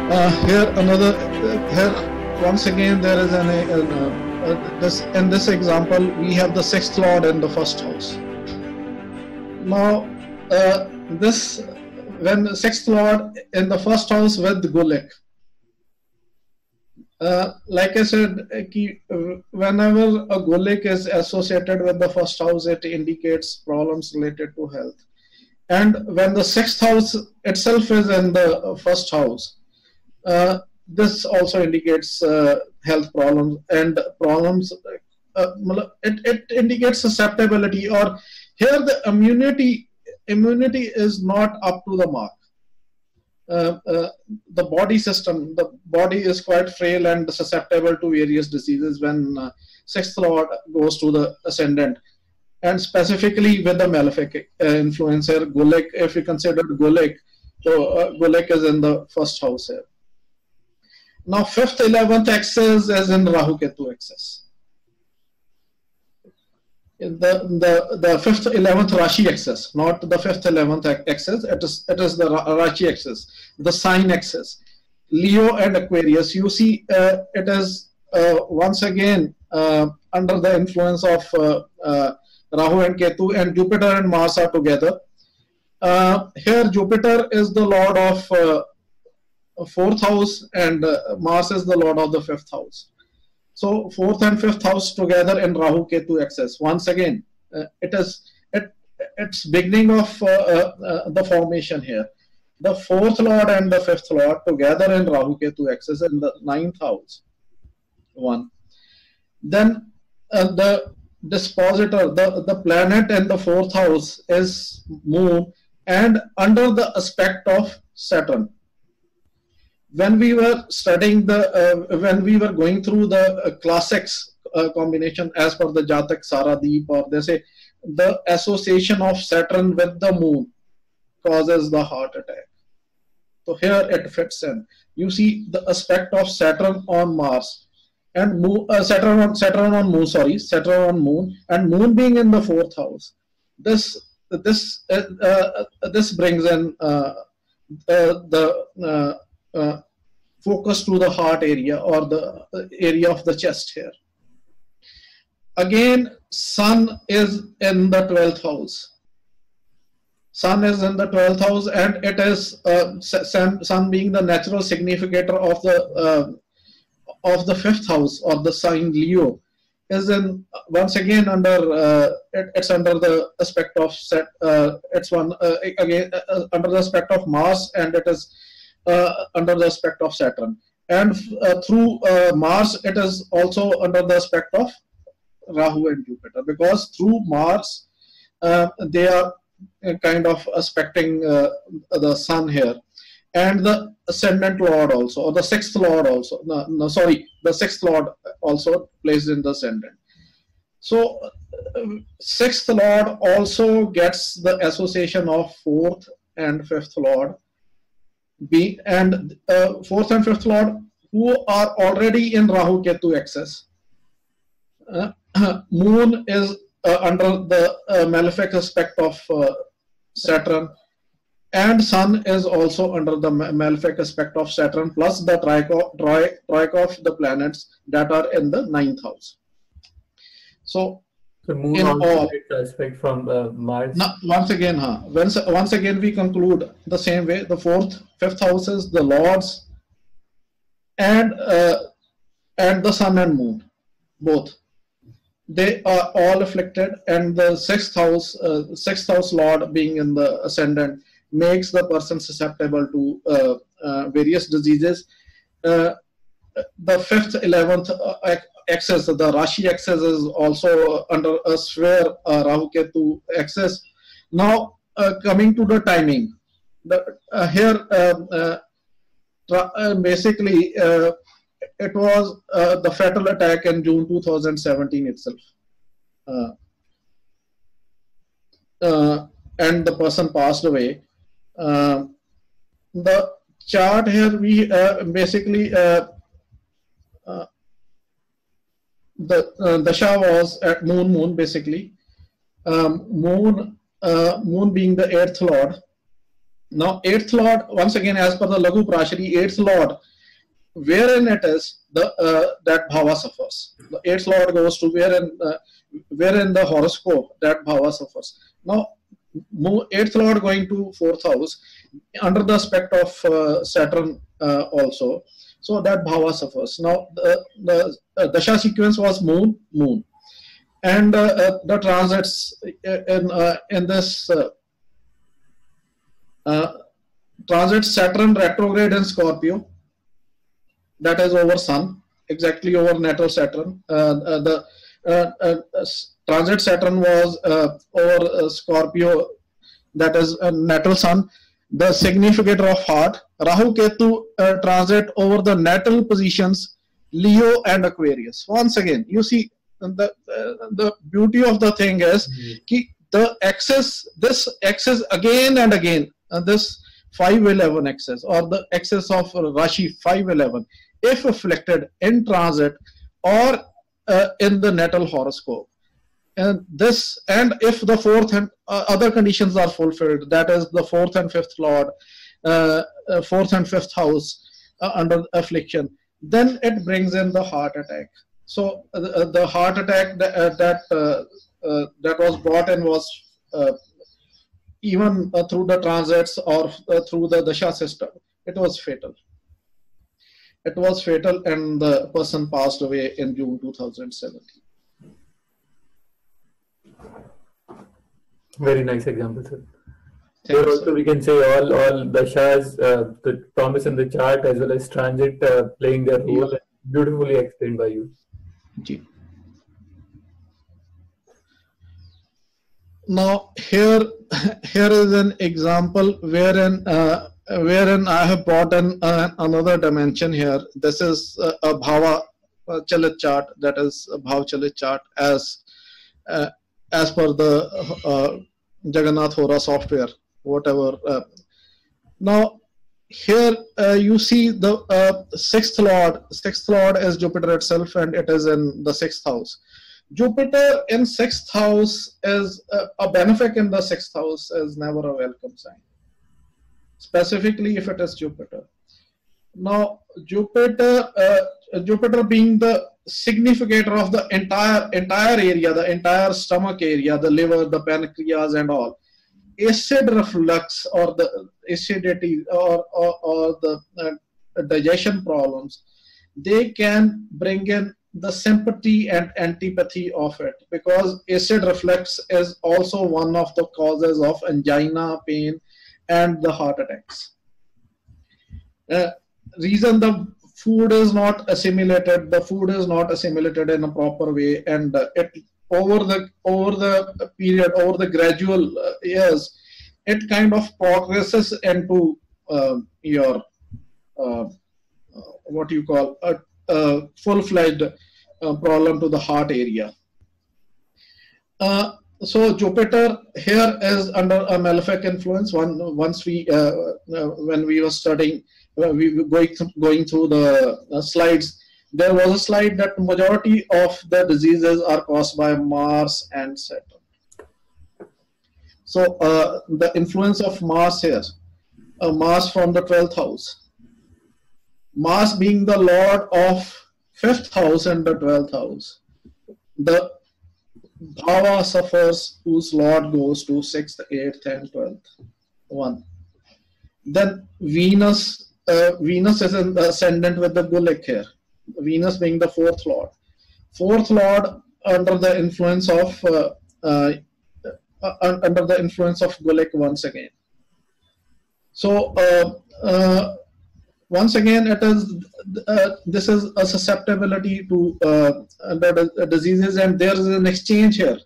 Here once again there is this in this example we have the sixth lord in the first house. Now this when the sixth lord in the first house with Gulik, like I said, whenever a Gulik is associated with the first house, it indicates problems related to health. And when the sixth house itself is in the first house, this also indicates health problems and problems. It indicates susceptibility, or here the immunity is not up to the mark. The body system, the body is quite frail and susceptible to various diseases when sixth lord goes to the ascendant, and specifically with the malefic influencer Gulik. If we consider Gulik, so Gulik is in the first house here. Now 5th, 11th axis is in Rahu Ketu axis. The 5th, 11th Rashi axis, not the 5th, 11th axis. It is the Rashi axis, the sign axis. Leo and Aquarius. You see, it is once again under the influence of Rahu and Ketu, and Jupiter and Mars are together. Here Jupiter is the lord of 4th house and Mars is the lord of the 5th house. So 4th and 5th house together in Rahu Ketu axis. Once again, it's beginning of the formation here. The 4th lord and the 5th lord together in Rahu Ketu axis in the 9th house. One. Then the dispositor, the planet in the 4th house is Moon and under the aspect of Saturn. When we were studying when we were going through the classics combination as per the Jatak Saradeep, or they say the association of Saturn with the Moon causes the heart attack. So here it fits in. You see the aspect of Saturn on Mars and Moon, Saturn on Moon, and Moon being in the 4th house. This brings in the focus to the heart area or the area of the chest here. Again, Sun is in the 12th house. Sun is in the 12th house, and it is Sun being the natural significator of the 5th house, or the sign Leo, is in once again under it's under the aspect of under the aspect of Mars, and it is under the aspect of Saturn, and through Mars it is also under the aspect of Rahu and Jupiter, because through Mars they are kind of aspecting the Sun here, and the ascendant lord also, or the 6th lord also, the 6th lord also placed in the ascendant. So 6th lord also gets the association of 4th and 5th lord, and 4th and 5th lord who are already in Rahu Ketu axis. Moon is under the malefic aspect of Saturn, and Sun is also under the malefic aspect of Saturn, plus the trike of the planets that are in the 9th house. So Moon also gets aspect from Mars. Now, once again we conclude the same way. The 4th, 5th houses, the lords, and the Sun and Moon, both, they are all afflicted, and the 6th house lord being in the ascendant makes the person susceptible to various diseases. The 5th, 11th axis, the Rashi axis, is also under a sphere Rahu Ketu axis. Now coming to the timing, basically it was the fatal attack in June 2017 itself, and the person passed away. The chart here, we basically the dasha was at Moon basically. Moon being the 8th lord, Now, eighth lord, once again, as per the Laghu Prashari, eighth lord, wherein it is, that bhava suffers. The eighth lord goes to wherein the horoscope that bhava suffers. Now, eighth lord going to fourth house under the aspect of Saturn also. So that bhava suffers. Now, the dasha sequence was moon, and the transits in this transit Saturn retrograde in Scorpio, that is over Sun, exactly over natal Saturn. The transit Saturn was over Scorpio, that is natal Sun, the significator of heart. Rahu Ketu transit over the natal positions Leo and Aquarius. Once again, you see, the beauty of the thing is the axis, this axis again and again, this 511 axis or the axis of Rashi 511, if reflected in transit or in the natal horoscope, and if the fourth and other conditions are fulfilled, that is the fourth and fifth lord, fourth and fifth house under affliction, then it brings in the heart attack. So the heart attack that was brought in was even through the transits or through the dasha system, it was fatal. It was fatal, and the person passed away in June 2017. Very nice example, sir. Here also we can say all dashas, the promise in the chart as well as transit playing their role, beautifully explained by you. Now here is an example wherein I have brought in another dimension here. This is a bhava chalit chart, that is a bhav chalit chart as per the Jagannath Hora software, whatever. Now here you see the sixth lord is Jupiter itself, and it is in the sixth house. Jupiter in sixth house is a benefic in the sixth house is never a welcome sign, specifically if it is Jupiter. Now Jupiter being the significator of the entire area, the entire stomach area, the liver, the pancreas and all, acid reflux or the acidity or the digestion problems, they can bring in the sympathy and antipathy of it, because acid reflux is also one of the causes of angina, pain and the heart attacks. Reason the food is not assimilated in a proper way, and it over the period, over the gradual years, it kind of progresses into your what you call a full-fledged problem to the heart area. So Jupiter here is under a malefic influence. Once we when we were studying, we were going through the slides, there was a slide that majority of the diseases are caused by Mars and Saturn. So the influence of Mars here, Mars from the 12th house, Mars being the lord of 5th house and the 12th house, the bhava suffers whose lord goes to 6th, 8th and 12th. One. Then Venus is in the ascendant with the Gulick here. Venus being the 4th lord. 4th lord under the influence of Gulick once again. So once again, it is this is a susceptibility to the diseases, and there is an exchange here.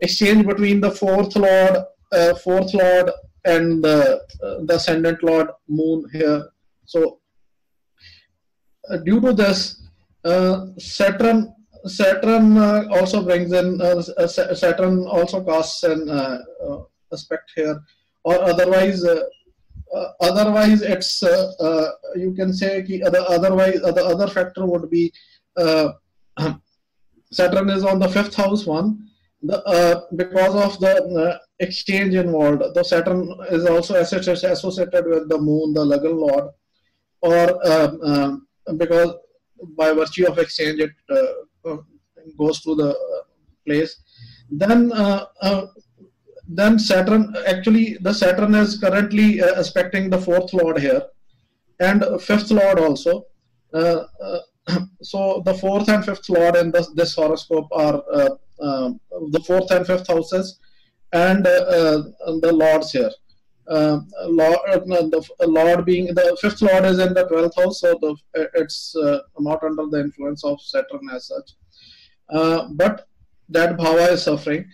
Exchange between the 4th lord and the ascendant lord moon here. So due to this, Saturn also brings in Saturn also casts an aspect here, or otherwise it's you can say the other factor would be Saturn is on the 5th house one, because of the exchange involved, the Saturn is also associated with the Moon, the Lagan Lord, or because by virtue of exchange it goes to the place. Then Saturn, actually the Saturn is currently aspecting the 4th Lord here, and 5th Lord also. So the 4th and 5th Lord in this horoscope are the 4th and 5th houses, and the Lords here. The Lord being the 5th Lord is in the 12th house, so it's not under the influence of Saturn as such. But that bhava is suffering.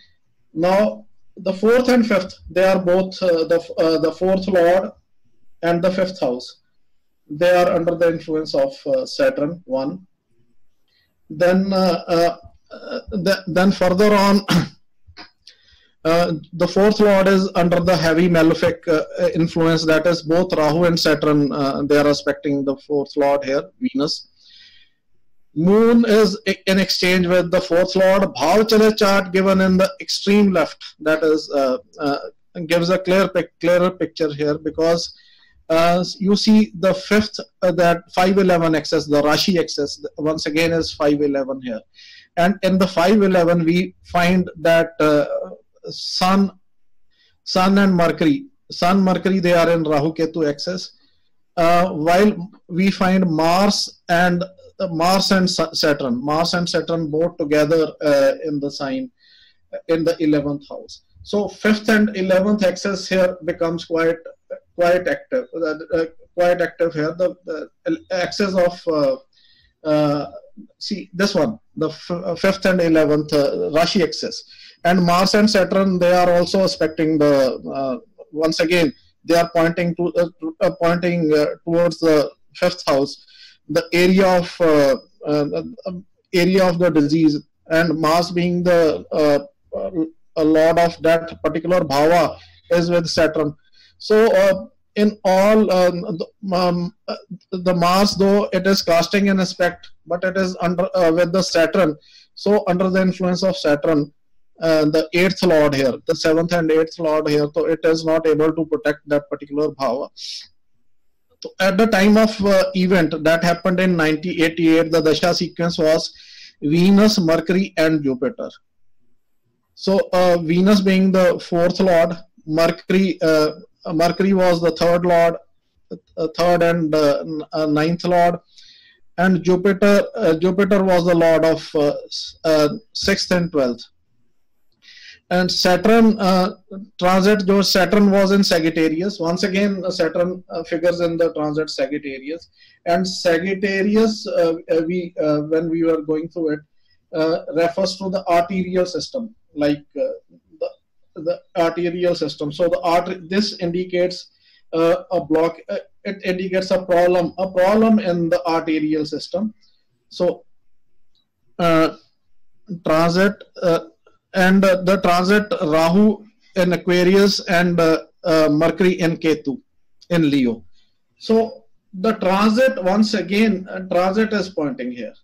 Now the 4th and 5th, they are both the 4th Lord and the 5th house. They are under the influence of Saturn, one. Then further on, the 4th Lord is under the heavy malefic influence. That is both Rahu and Saturn. They are aspecting the 4th Lord here, Venus. Moon is in exchange with the 4th Lord. Bhav chart given in the extreme left. That is gives a clearer picture here, because you see the 5th, that 511 axis, the Rashi axis, once again is 511 here. And in the 511, we find that Sun and Mercury, they are in Rahu Ketu axis, while we find Mars and Saturn both together in the sign in the 11th house. So 5th and 11th axis here becomes quite active. Quite active here. The axis of see this one, the 5th and 11th Rashi axis, and Mars and Saturn, they are also aspecting the once again they are pointing to towards the 5th house, the area of the disease, and Mars being the a lord of that particular bhava is with Saturn. So in all the Mars, though it is casting an aspect, but it is under with the Saturn. So under the influence of Saturn, the 8th Lord here, the 7th and 8th Lord here, so it is not able to protect that particular bhava. So at the time of event that happened in 1988, the Dasha sequence was Venus, Mercury and Jupiter. So Venus being the 4th Lord, Mercury was the 3rd Lord, 3rd and 9th Lord, and Jupiter was the Lord of 6th and 12th. And Saturn transit, Saturn was in Sagittarius. Once again, Saturn figures in the transit Sagittarius. And Sagittarius, when we were going through it, refers to the arterial system, like the arterial system. So this indicates a block. It indicates a problem in the arterial system. So transit. And the transit Rahu in Aquarius and Mercury in Ketu in Leo. So the transit, once again, transit is pointing here.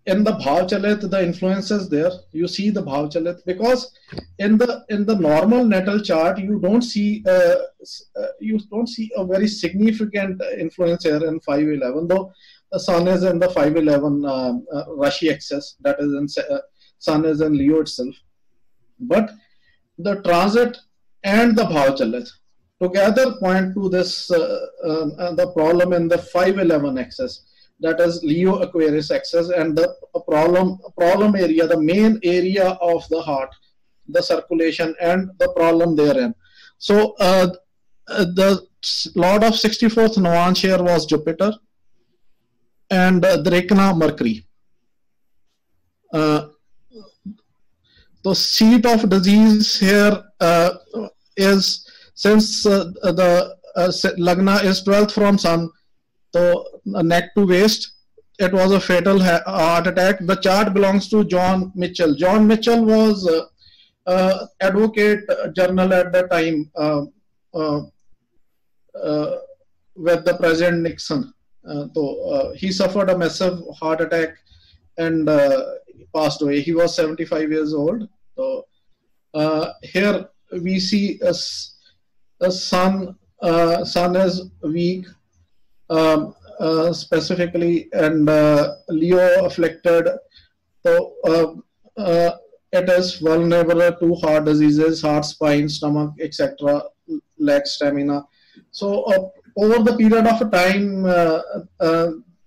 In the Bhav Chalit, the influence is there. You see the Bhav Chalit, because in the normal natal chart, you don't see a very significant influence here in 511, though the Sun is in the 511 Rashi axis, that is in Sun is in Leo itself. But the transit and the Bhav Chalit together point to this the problem in the 511 axis, that is Leo Aquarius axis, and the problem area, the main area of the heart, the circulation and the problem therein. So the Lord of 64th Nwansh here was Jupiter, and Drekna Mercury. The seat of disease here is, since the Lagna is 12th from Sun, so neck to waist, it was a fatal heart attack. The chart belongs to John Mitchell. John Mitchell was advocate general at the time with the President Nixon. So he suffered a massive heart attack, and passed away. He was 75 years old. So here we see a sun. Sun is weak, specifically, and Leo afflicted. So it is vulnerable to heart diseases, heart, spine, stomach, etc., lack stamina. So over the period of time,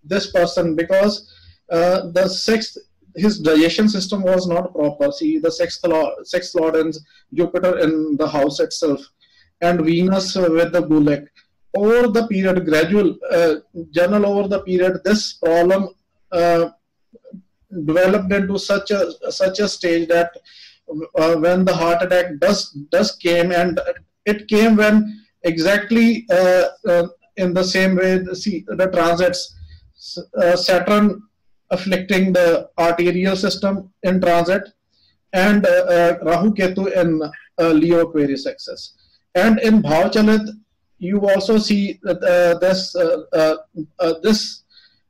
this person, because the sixth, his digestion system was not proper. See, the sixth lord and Jupiter in the house itself, and Venus with the bullock. Over the period, gradual, general over the period, this problem developed into such a stage that when the heart attack does came, and it came when exactly in the same way. See the transits, Saturn afflicting the arterial system in transit, and Rahu Ketu in Leo Aquarius axis, and in Bhav Chalit you also see that this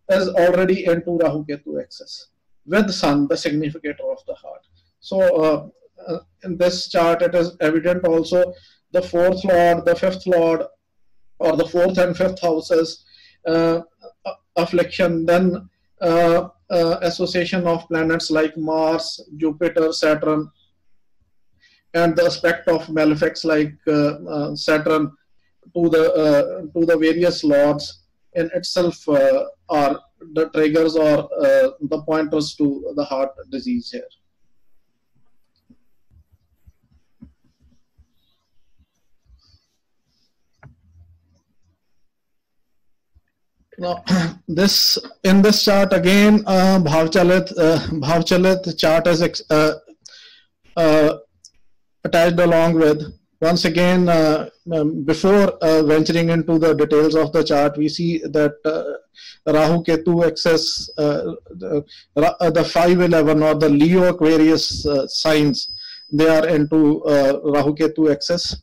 is already into Rahu Ketu axis with Sun, the significator of the heart. So in this chart it is evident also the fourth lord, the fifth lord, or the fourth and fifth houses affliction, then association of planets like Mars, Jupiter, Saturn, and the aspect of malefics like Saturn to the various lords in itself are the triggers or the pointers to the heart disease here. Now, in this chart again, Bhav Chalit chart is attached along with. Once again, before venturing into the details of the chart, we see that Rahu Ketu axis, the 511 or the Leo Aquarius signs, they are into Rahu Ketu axis.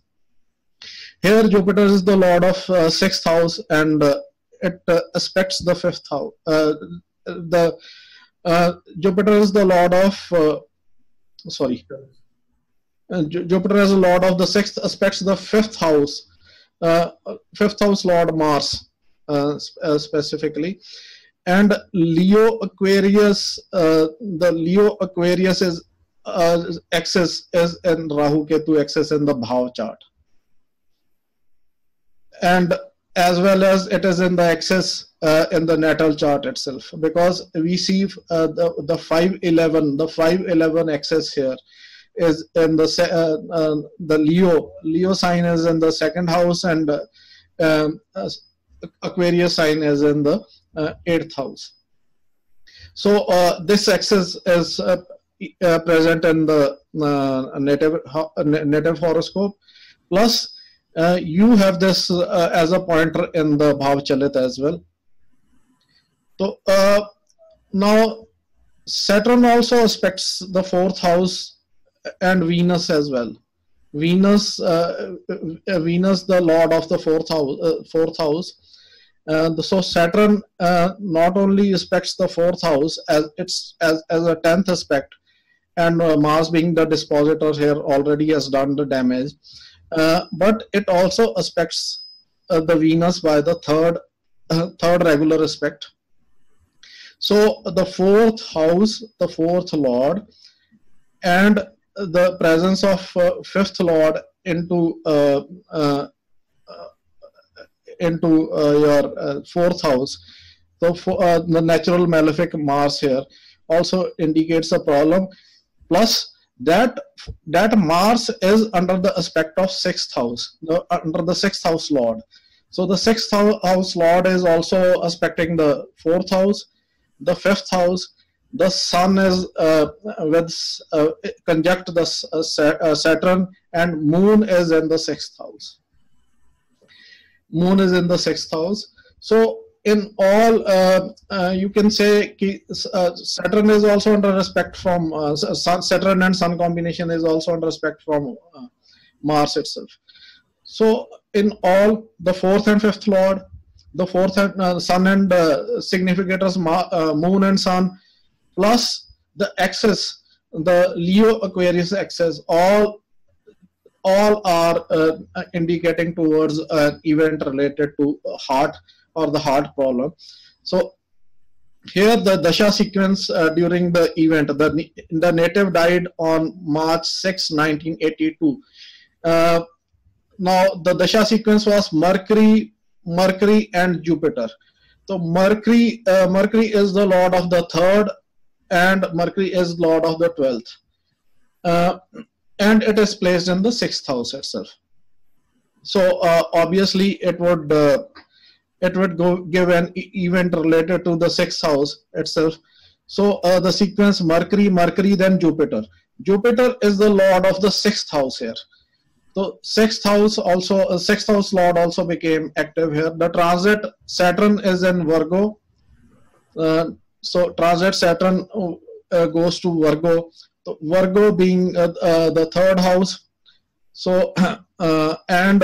Here Jupiter is the lord of 6th house, and it aspects the 5th house. Jupiter is the lord of Jupiter is a lord of the 6th, aspects the 5th house, 5th house lord Mars specifically, and Leo Aquarius. The Leo Aquarius is axis is in Rahu Ketu axis in the Bhav chart, and as well as it is in the axis in the natal chart itself, because we see the 511 axis here is in the Leo sign is in the 2nd house, and Aquarius sign is in the 8th house. So this axis is present in the native horoscope, plus you have this as a pointer in the Bhav Chalit as well. So now Saturn also aspects the 4th house and Venus as well. Venus, the lord of the 4th house. So Saturn not only aspects the 4th house as a 10th aspect, and Mars being the dispositor here already has done the damage, but it also aspects the Venus by the third regular aspect. So the 4th house, the 4th lord, and the presence of 5th lord into your 4th house. So the natural malefic Mars here also indicates a problem. Plus that Mars is under the aspect of 6th house, under the 6th house lord. So the 6th house lord is also aspecting the 4th house, the 5th house. The Sun is conjunct the Saturn, and Moon is in the 6th house. Moon is in the 6th house. So in all, you can say Saturn is also under respect from Saturn, and Sun combination is also under respect from Mars itself. So in all, the 4th and 5th lord, the 4th and Sun and significators Moon and Sun, plus the axis, the Leo Aquarius axis, all are indicating towards an event related to heart or the heart problem. So here the dasha sequence during the event, the native died on March 6, 1982. Now the dasha sequence was Mercury and Jupiter. So Mercury is the lord of the third, and Mercury is lord of the 12th, and it is placed in the 6th house itself. So obviously it would give an event related to the 6th house itself. So the sequence Mercury, then Jupiter. Jupiter is the lord of the 6th house here. So 6th house lord also became active here. The transit Saturn is in Virgo. So transit Saturn goes to Virgo. So Virgo being the 3rd house. So and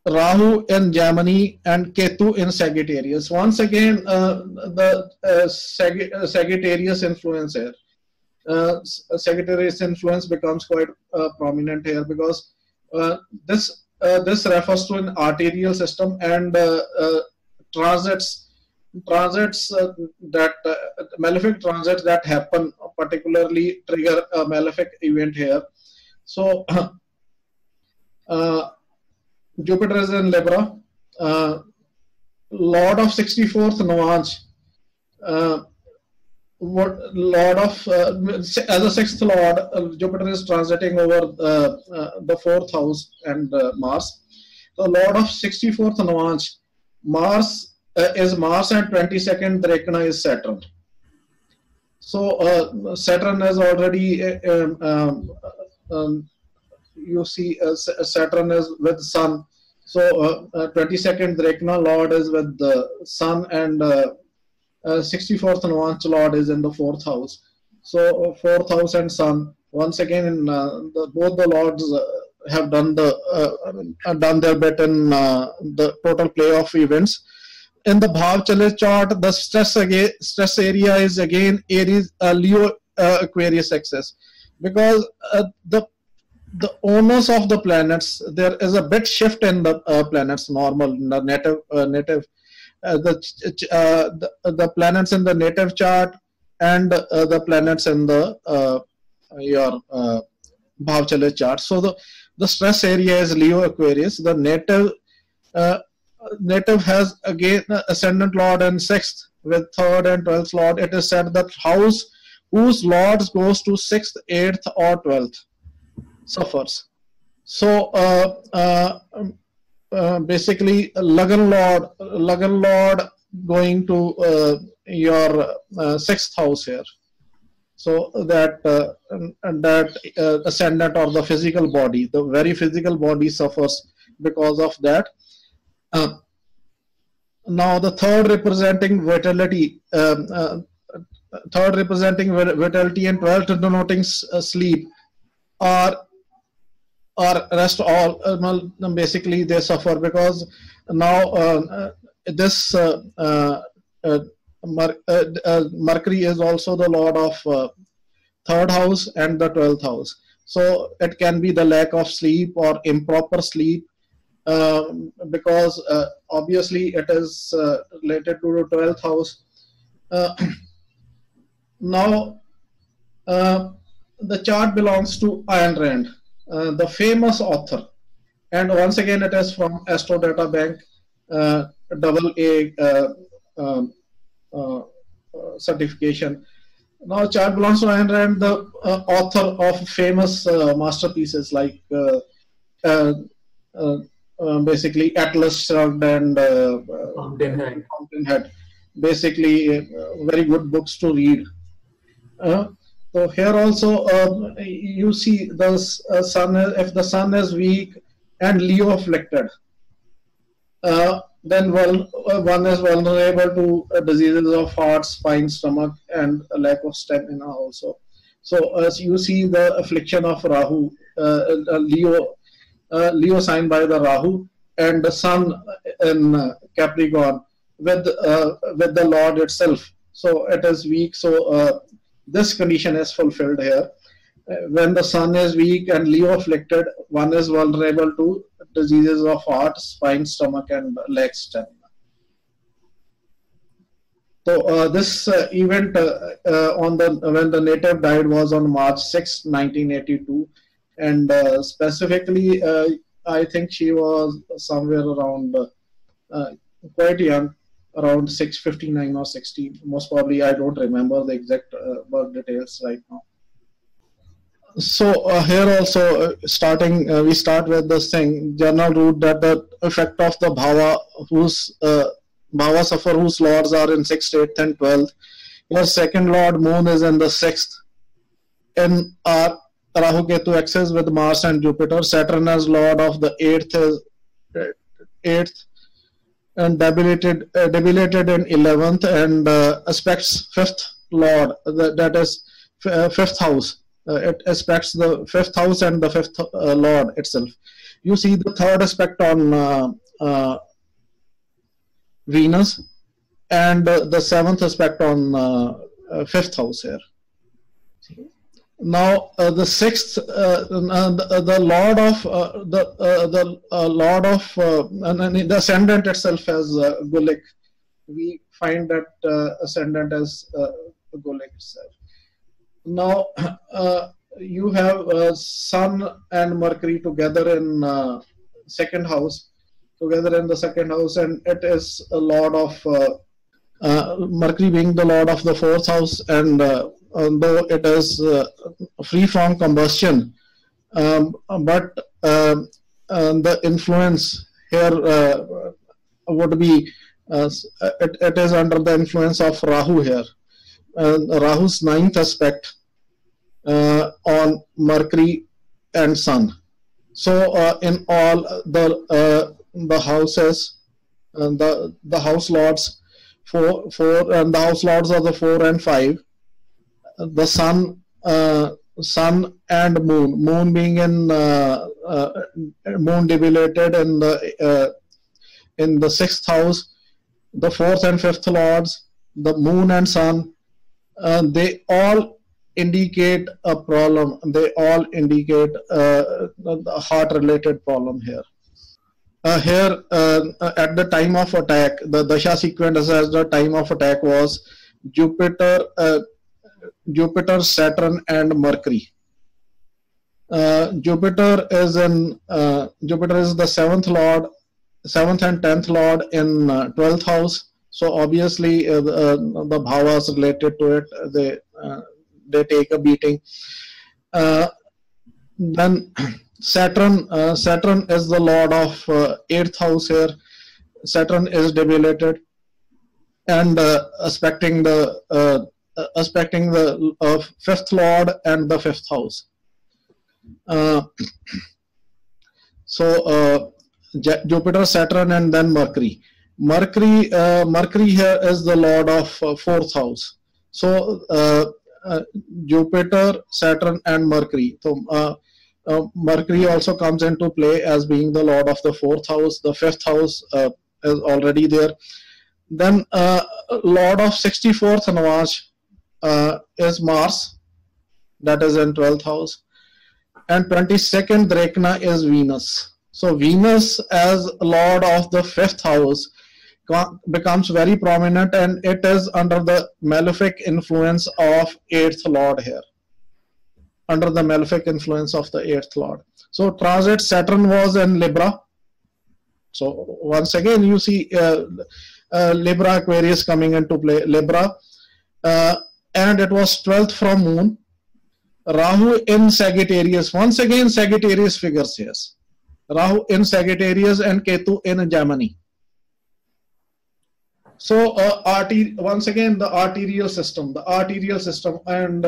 Rahu in Gemini and Ketu in Sagittarius. Once again, the Sagittarius influence here. Sagittarius influence becomes quite prominent here, because this refers to an arterial system, and transits that malefic transits that happen particularly trigger a malefic event here. So Jupiter is in Libra, lord of 64th Navamsh. Lord of as a 6th lord, Jupiter is transiting over the 4th house and Mars. So lord of 64th Navamsh, Mars is Mars, and 22nd Drekna is Saturn. So Saturn is already you see Saturn is with Sun. So 22nd Drekna lord is with the Sun, and 64th Navamsh lord is in the 4th house. So 4th house and Sun, once again both the lords have done their bit in the total play of events. In the Bhav Chalit chart, the stress area is again Aries, Leo, Aquarius axis, because the owners of the planets, there is a bit shift in the planets, normal, native. The planets in the native chart and the planets in the your Bhav Chalit chart. So the stress area is Leo Aquarius. The native has again ascendant lord and 6th with 3rd and 12th lord. It is said that house whose lords goes to 6th, 8th or 12th suffers. So basically Lagan lord going to your 6th house here. So that ascendant or the physical body, the very physical body suffers because of that. Now the third representing vitality, and 12th denoting sleep, or rest all, basically they suffer, because now this Mercury is also the lord of 3rd house and the 12th house. So it can be the lack of sleep or improper sleep, because obviously it is related to the 12th house. Now the chart belongs to Ayn Rand, the famous author, and once again it is from Astro Data Bank, AA certification. Now chart belongs to Ayn Rand, the author of famous masterpieces like basically Atlas Shrugged and Fountainhead. Basically very good books to read. So here also you see the sun, if the sun is weak and Leo afflicted, then one is vulnerable to diseases of heart, spine, stomach, and a lack of stamina also. So as you see the affliction of Rahu, Leo sign by the Rahu, and the sun in Capricorn with the Lord itself. so it is weak. So this condition is fulfilled here. When the sun is weak and Leo afflicted, one is vulnerable to diseases of heart, spine, stomach, and leg stamina. So this event when the native died was on March 6, 1982, and specifically, I think she was somewhere around quite young, around 659 or 60. Most probably, I don't remember the exact birth details right now. So here also we start with this thing, general rule that the effect of the bhava whose bhava suffer whose lords are in 6th, 8th and 12th. Your second lord moon is in the 6th. In our Rahu Ketu axis with Mars and Jupiter. Saturn as lord of the 8th is 8th and debilitated in 11th and aspects 5th lord, that is 5th house. It aspects the 5th house and the 5th lord itself. You see the third aspect on Venus and the 7th aspect on 5th house here. Now the 6th, the lord of the ascendant itself as Gulik. We find that ascendant as Gulik itself. Now you have Sun and Mercury together in second house, together in the second house, and it is a lord of Mercury being the lord of the 4th house, and although it is free from combustion, but the influence here would be it is under the influence of Rahu here. Rahu's 9th aspect on Mercury and Sun. So in all the houses, the house lords, and the house lords are the 4 and 5. The sun and moon being in moon debilitated in the 6th house, the 4th and 5th lords, the moon and sun, they all indicate a problem. They all indicate a heart related problem here. Here at the time of attack, the dasha sequence as the time of attack was Jupiter, Saturn and Mercury. Jupiter is the 7th lord, 7th and 10th lord in 12th house. So obviously the bhavas related to it, they take a beating. Then Saturn is the lord of 8th house here. Saturn is debilitated and aspecting the 5th lord and the 5th house. So Jupiter, Saturn, and then Mercury. Mercury here is the lord of 4th house. So Jupiter, Saturn, and Mercury. So Mercury also comes into play as being the lord of the 4th house. The 5th house is already there. Then lord of 64th Navas is Mars, that is in 12th house, and 22nd Drekna is Venus. So Venus as lord of the 5th house becomes very prominent, and it is under the malefic influence of 8th lord here. Under the malefic influence of the 8th lord. So transit Saturn was in Libra. So once again you see Libra Aquarius coming into play. Libra, and it was 12th from moon. Rahu in Sagittarius. Once again Sagittarius figures here. Rahu in Sagittarius and Ketu in Gemini. So once again the arterial system and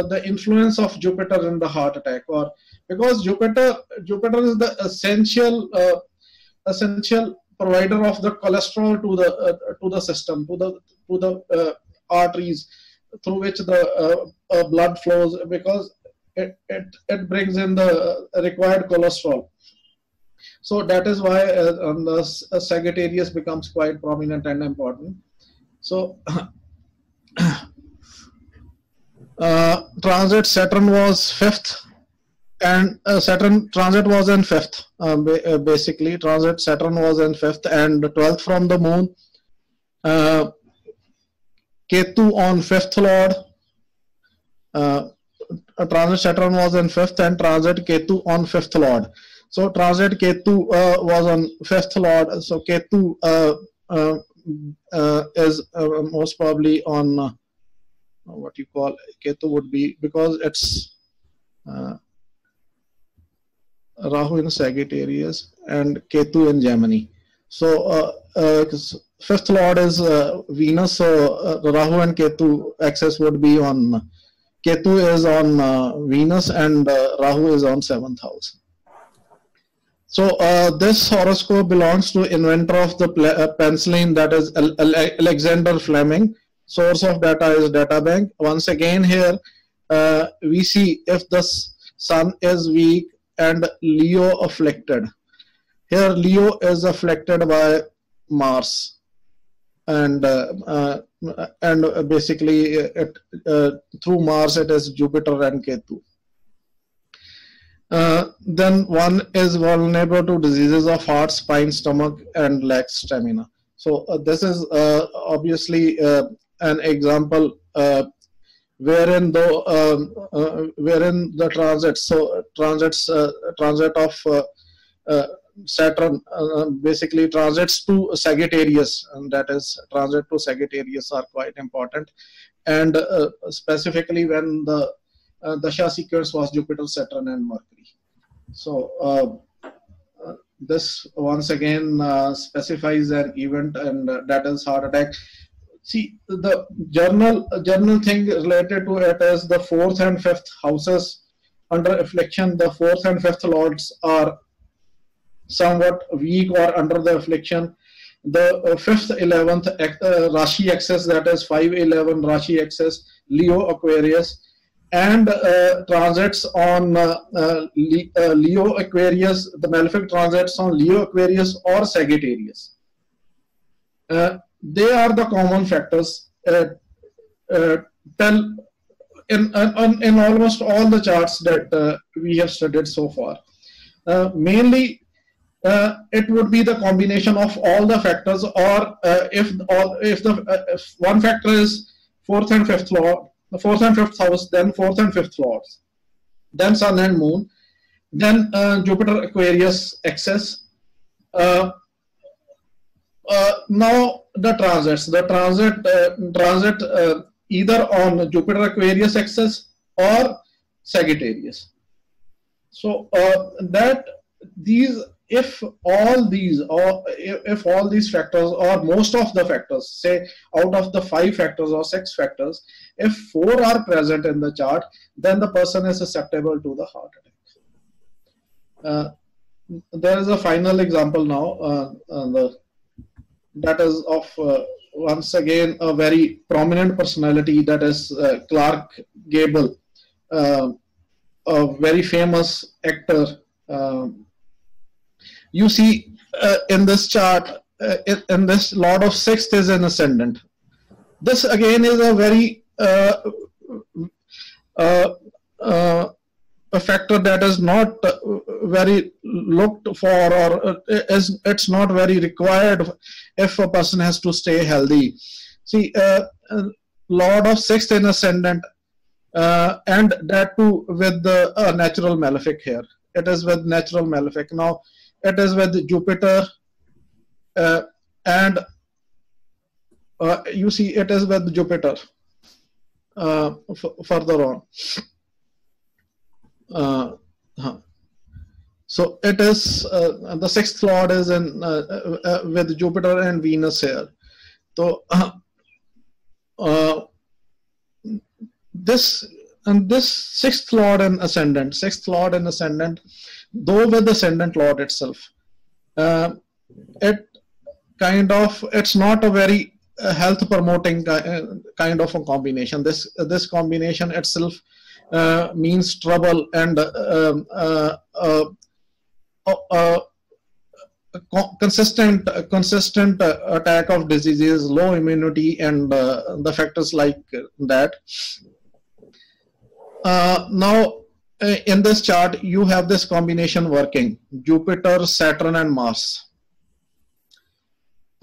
the influence of Jupiter in the heart attack, or because Jupiter is the essential provider of the cholesterol to the system, to the arteries through which the blood flows, because it brings in the required cholesterol. So that is why the Sagittarius becomes quite prominent and important. So transit Saturn was 5th, and Saturn transit was in 5th. Basically, transit Saturn was in 5th and 12th from the moon. Ketu on 5th lord. Transit Saturn was in 5th and transit Ketu on 5th lord. So transit Ketu was on 5th lord. So Ketu is most probably on what you call Ketu would be, because it's Rahu in Sagittarius and Ketu in Gemini. So 5th lord is Venus. So Rahu and Ketu axis would be on, Ketu is on Venus and Rahu is on 7th house. So this horoscope belongs to inventor of the penicillin, that is Alexander Fleming. Source of data is databank. Once again here we see if the sun is weak and Leo afflicted. Here Leo is afflicted by Mars, and basically through Mars it is Jupiter and Ketu. Then one is vulnerable to diseases of heart, spine, stomach, and lacks stamina. So this is obviously an example wherein the transits, so transit of Saturn, basically transits to Sagittarius, and that is transit to Sagittarius are quite important, and specifically when the Dasha sequence was Jupiter, Saturn, and Mercury. So this once again specifies an event, and that is heart attack. See, the general thing related to it is the 4th and 5th houses under affliction. The 4th and 5th lords are somewhat weak or under the affliction. The 5th, 11th Rashi axis, that is 511 Rashi axis, Leo, Aquarius, and transits on Leo, Aquarius, the malefic transits on Leo, Aquarius, or Sagittarius. They are the common factors tell in almost all the charts that we have studied so far. Mainly, it would be the combination of all the factors, or if one factor is 4th and 5th lord, the 4th and 5th house, then 4th and 5th lords, then Sun and Moon, then Jupiter Aquarius axis. Now the transits, transit either on Jupiter Aquarius axis or Sagittarius. So if all these factors, or most of the factors, say out of the 5 factors or 6 factors, if 4 are present in the chart, then the person is susceptible to the heart attack. There is a final example now, that is of once again a very prominent personality, that is Clark Gable, a very famous actor. You see in this chart, in this Lord of 6th is an ascendant. This again is a very a factor that is not very looked for, or it's not very required if a person has to stay healthy. See, Lord of 6th in ascendant, and that too with the natural malefic here. It is with natural malefic. Now, it is with Jupiter, and you see it is with Jupiter further on. So it is the 6th lord is in with Jupiter and Venus here. So this 6th lord and ascendant, though with the ascendant lord itself, it's not a very health promoting kind of a combination. This combination itself means trouble and consistent attack of diseases, low immunity, and the factors like that. Now, in this chart, you have this combination working: Jupiter, Saturn, and Mars.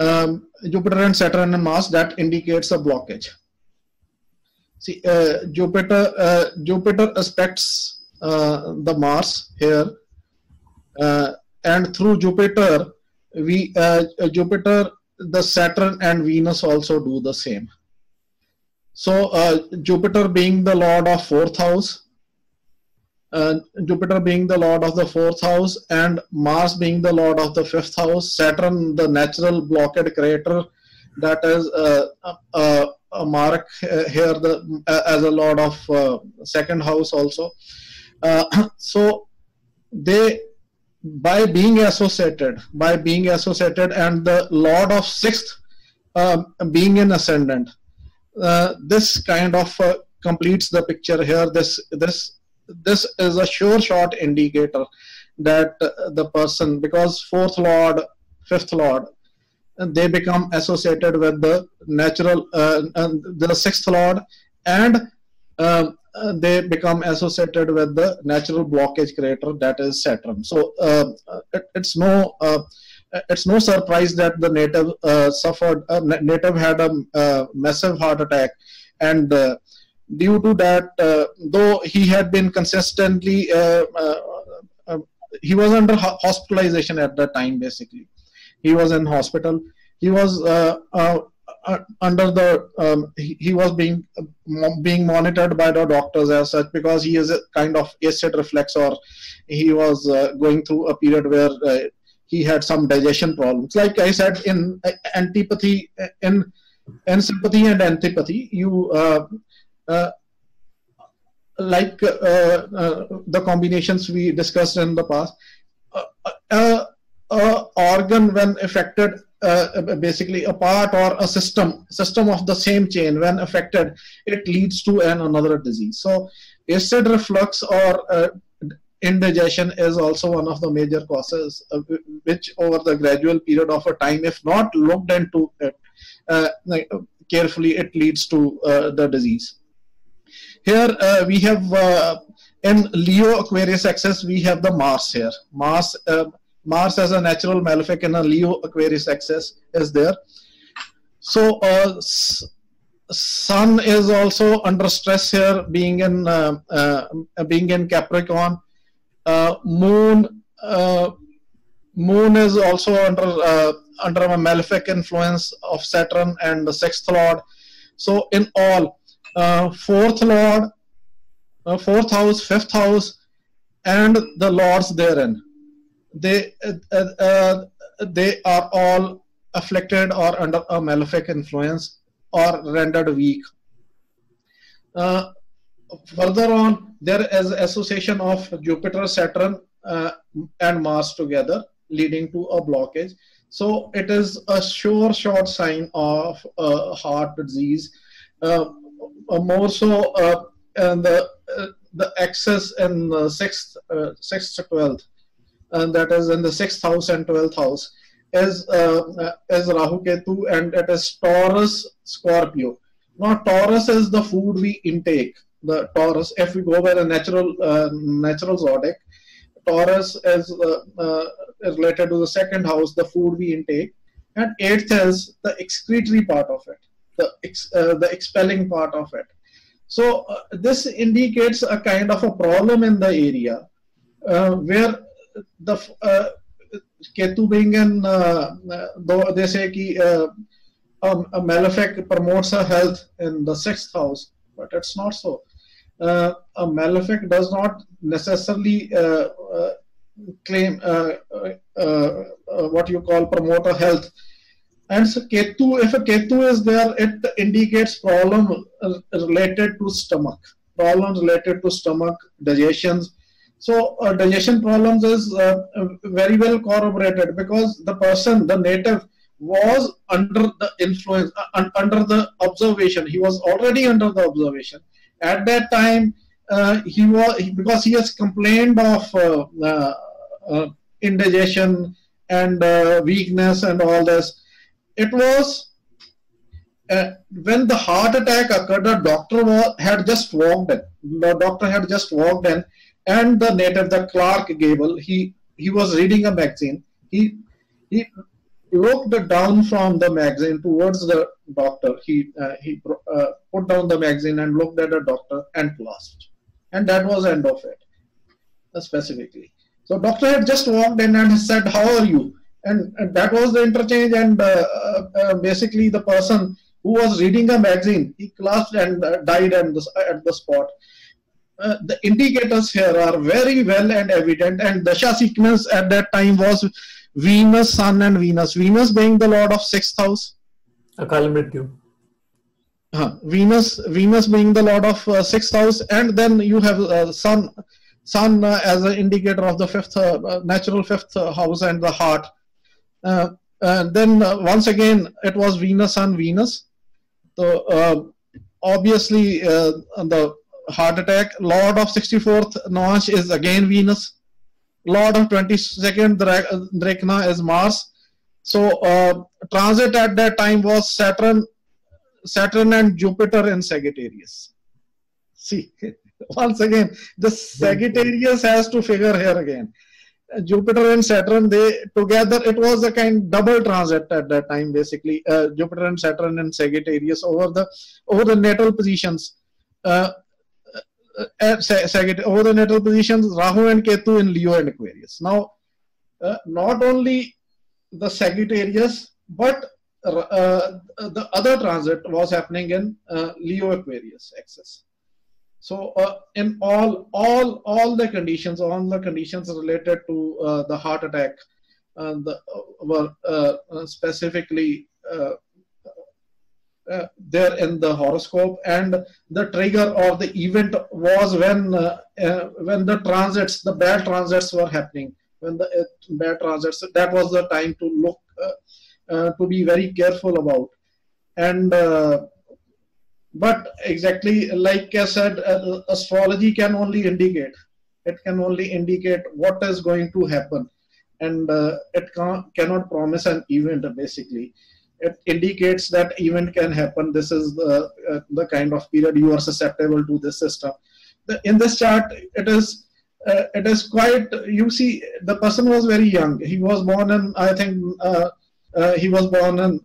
Jupiter and Saturn and Mars, that indicates a blockage. See, Jupiter aspects the Mars here, and through Jupiter, Jupiter, the Saturn and Venus also do the same. So Jupiter being the lord of 4th house, Jupiter being the lord of the 4th house, and Mars being the lord of the 5th house, Saturn the natural blockade creator, that is a mark here as a lord of 2nd house also. So they, by being associated, and the lord of 6th being in ascendant, this kind of completes the picture here. This is a sure shot indicator that the person, because 4th lord, 5th lord, they become associated with the natural, the 6th lord, and they become associated with the natural blockage creator, that is Saturn. So it's no surprise that the native had a massive heart attack, and due to that, though he had been consistently, he was under hospitalization at that time. Basically, he was in hospital. He was under the he was being monitored by the doctors as such, because he is a kind of acid reflux, or he was going through a period where he had some digestion problems. Like I said, in antipathy, in sympathy and antipathy, you like the combinations we discussed in the past, organ when affected, basically a part or a system of the same chain when affected, it leads to another disease. So acid reflux or indigestion is also one of the major causes, which over the gradual period of a time, if not looked into it carefully, it leads to the disease. Here we have in Leo Aquarius axis, we have the Mars here. Mars as a natural malefic in a Leo Aquarius axis is there. So Sun is also under stress here, being in Capricorn. Moon is also under a malefic influence of Saturn and the 6th lord. So in all, 4th lord, 4th house, 5th house, and the lords therein, they are all afflicted or under a malefic influence or rendered weak. Further on, there is association of Jupiter, Saturn, and Mars together, leading to a blockage. So it is a sure short sign of heart disease. More so, and the axis in the 6th to 12th, and that is in the 6th house and 12th house, is Rahu Ketu, and it is Taurus, Scorpio. Now Taurus is the food we intake. The Taurus, if we go by the natural zodiac, Taurus is related to the 2nd house, the food we intake, and 8th is the excretory part of it, the expelling part of it. So this indicates a kind of a problem in the area where the Ketu being in, though they say that a malefic promotes a health in the 6th house, but it's not so. A malefic does not necessarily claim what you call promote a health. And so Ketu, if a Ketu is there, it indicates problem related to stomach, digestions. So digestion problems is very well corroborated, because the person, the native, was under the influence, under the observation. He was already under the observation. At that time, because he has complained of indigestion and weakness and all this. It was when the heart attack occurred, the doctor had just walked in. The doctor had just walked in, and the native, the Clark Gable, he was reading a magazine. He looked down from the magazine towards the doctor. He put down the magazine and looked at the doctor and clasped. And that was the end of it, specifically. So doctor had just walked in and said, "How are you?" And that was the interchange. And basically the person who was reading a magazine, he clasped and died at the spot. The indicators here are very well and evident. And Dasha sequence at that time was Venus, Sun and Venus. Venus being the lord of 6th house. Akal Mrityu. Venus being the lord of 6th house, and then you have Sun as an indicator of the natural 5th house and the heart. And then once again it was Venus, Sun, Venus. So obviously the heart attack, lord of 64th Nash is again Venus. Lord of 22nd Drekna is Mars. So transit at that time was Saturn and Jupiter in Sagittarius. See, once again, the Sagittarius has to figure here again. Jupiter and Saturn, they together, it was a kind double transit at that time, basically. Jupiter and Saturn and Sagittarius over the natal positions. Over the natal positions, Rahu and Ketu in Leo and Aquarius. Now, not only the Sagittarius, but the other transit was happening in Leo Aquarius axis. So in all the conditions related to the heart attack were specifically there in the horoscope, and the trigger or the event was when the transits, the bad transits were happening. When the bad transits, that was the time to look to be very careful about. And but exactly like I said, astrology can only indicate. It can only indicate what is going to happen, and it cannot promise an event. Basically, it indicates that event can happen. This is the kind of period you are susceptible to this system. In this chart, it is quite. You see, the person was very young. He was born in, I think, he was born in.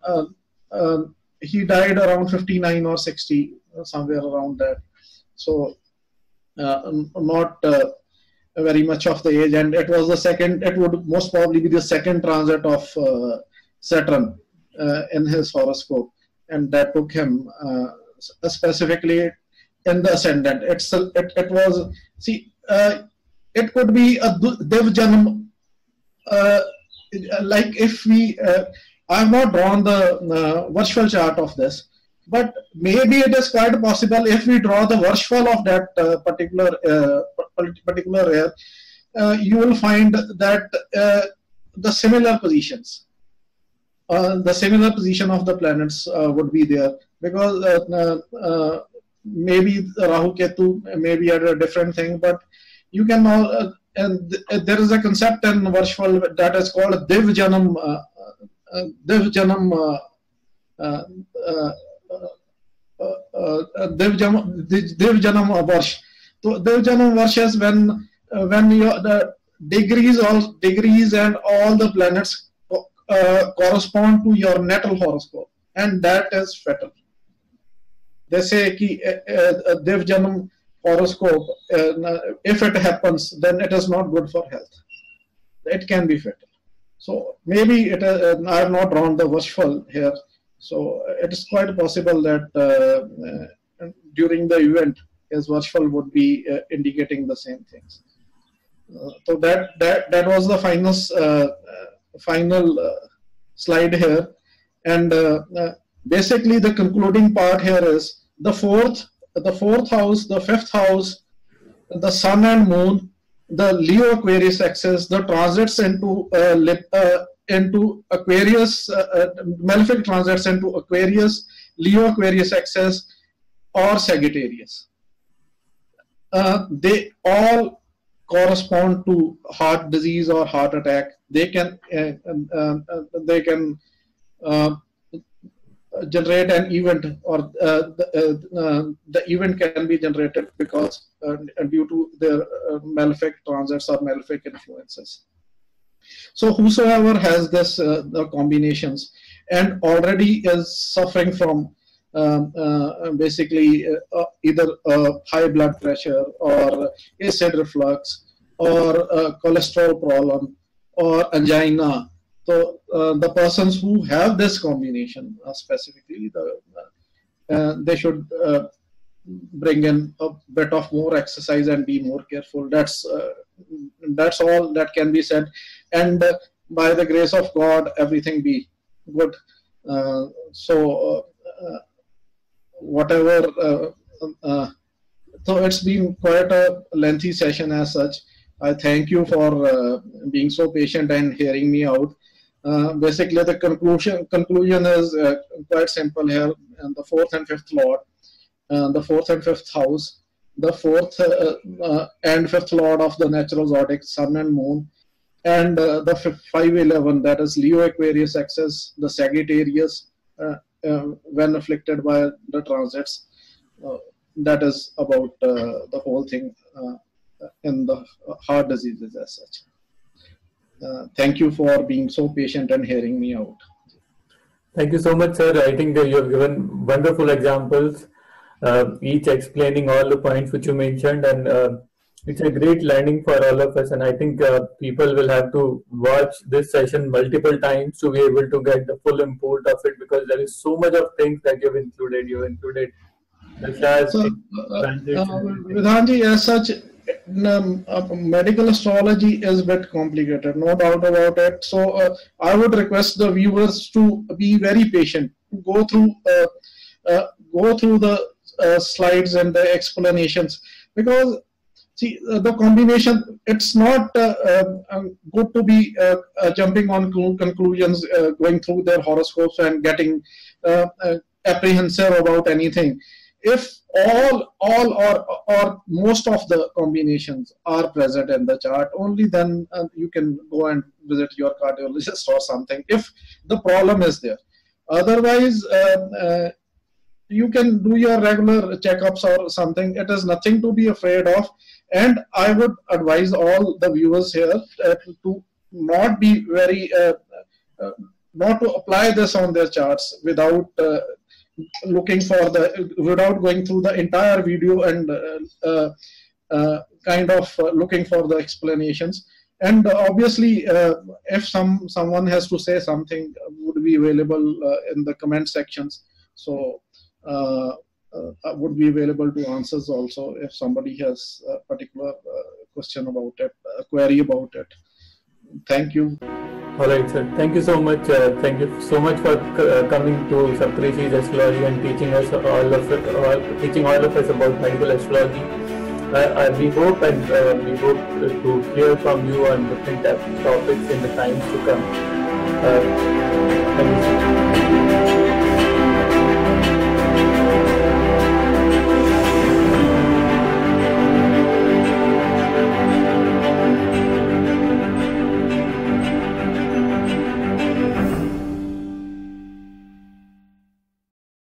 He died around 59 or 60, somewhere around that. So not very much of the age, and it was the second. It would most probably be the second transit of Saturn in his horoscope, and that took him specifically in the ascendant. It was, see, it could be a Dev Janam. Like if we, I have not drawn the Varshfal chart of this, but maybe it is quite possible if we draw the Varshfal of that particular year, you will find that the similar positions, the similar position of the planets would be there, because maybe Rahu Ketu may be at a different thing, but you can all, and there is a concept in Varshfal that is called Div Janam. Div Janam Varsh. So Div Janam Varsh is when the degrees and all the planets correspond to your natal horoscope, and that is fatal. They say ki Div Janam horoscope, if it happens, then it is not good for health. It can be fatal. So maybe it I have not drawn the Varshfal here. So it is quite possible that during the event, his Varshfal would be indicating the same things. So that was the final slide here, and basically the concluding part here is the fourth house, the 5th house, the Sun and Moon, the Leo Aquarius axis, the transits into Aquarius, malefic transits into Aquarius, Leo Aquarius axis, or Sagittarius. They all correspond to heart disease or heart attack. they can generate an event, or the event can be generated because due to their malefic transits or malefic influences. So whosoever has this the combinations and already is suffering from basically either high blood pressure or acid reflux or cholesterol problem or angina. So the persons who have this combination specifically, they should bring in a bit of more exercise and be more careful. That's all that can be said. And by the grace of God, everything be good. Whatever. So it's been quite a lengthy session as such. I thank you for being so patient and hearing me out. Basically, the conclusion is quite simple here. And the fourth and fifth lord, the fourth and fifth house, the fourth and fifth lord of the natural zodiac, sun and moon, and the 511, that is Leo Aquarius axis, the Sagittarius, when afflicted by the transits. That is about the whole thing in the heart diseases as such. Thank you for being so patient and hearing me out. Thank you so much, sir. I think you have given wonderful examples, each explaining all the points which you mentioned, and it's a great learning for all of us. And I think people will have to watch this session multiple times to be able to get the full import of it, because there is so much of things that you've included. You've included the Shahs, Vidhanji, as such, medical astrology is a bit complicated, no doubt about it. So I would request the viewers to be very patient, to go through the slides and the explanations, because see, the combination, it's not good to be jumping on conclusions, going through their horoscopes and getting apprehensive about anything. If all or most of the combinations are present in the chart, only then you can go and visit your cardiologist or something, if the problem is there. Otherwise, you can do your regular checkups or something. It is nothing to be afraid of. And I would advise all the viewers here to not be very, not to apply this on their charts without without going through the entire video and kind of looking for the explanations. And obviously, if someone has to say something, would be available in the comment sections. So would be available to answers also if somebody has a particular question about it, a query about it. Thank you. All right, sir. Thank you so much. Thank you so much for coming to Saptarishis Astrology and teaching us all of us about medical astrology. We hope to hear from you on different topics in the times to come. Thank you, sir.